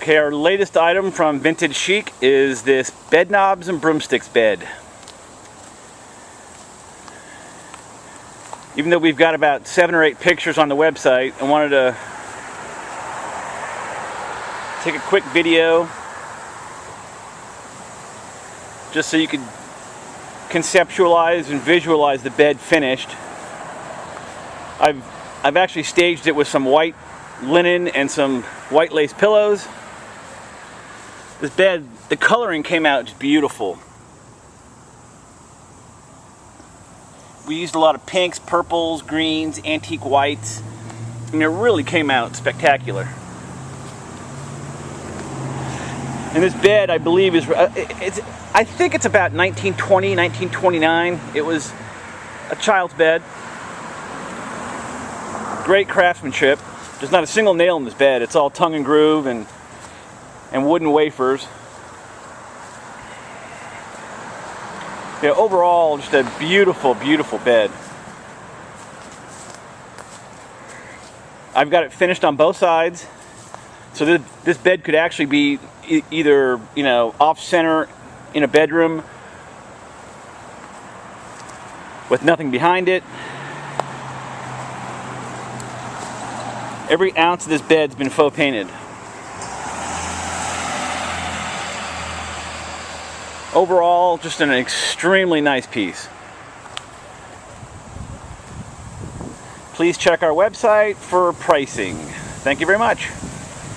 Okay, our latest item from Vintage Chic is this Bed Knobs and Broomsticks bed. Even though we've got about 7 or 8 pictures on the website, I wanted to take a quick video just so you could conceptualize and visualize the bed finished. I've actually staged it with some white linen and some white lace pillows. This bed, the coloring came out just beautiful. We used a lot of pinks, purples, greens, antique whites, and it really came out spectacular. And this bed, I believe, I think it's about 1920, 1929. It was a child's bed. Great craftsmanship. There's not a single nail in this bed. It's all tongue and groove and wooden wafers. Yeah, overall, just a beautiful, beautiful bed. I've got it finished on both sides. So this bed could actually be either, off center in a bedroom with nothing behind it. Every ounce of this bed's been faux painted. Overall, just an extremely nice piece. Please check our website for pricing. Thank you very much.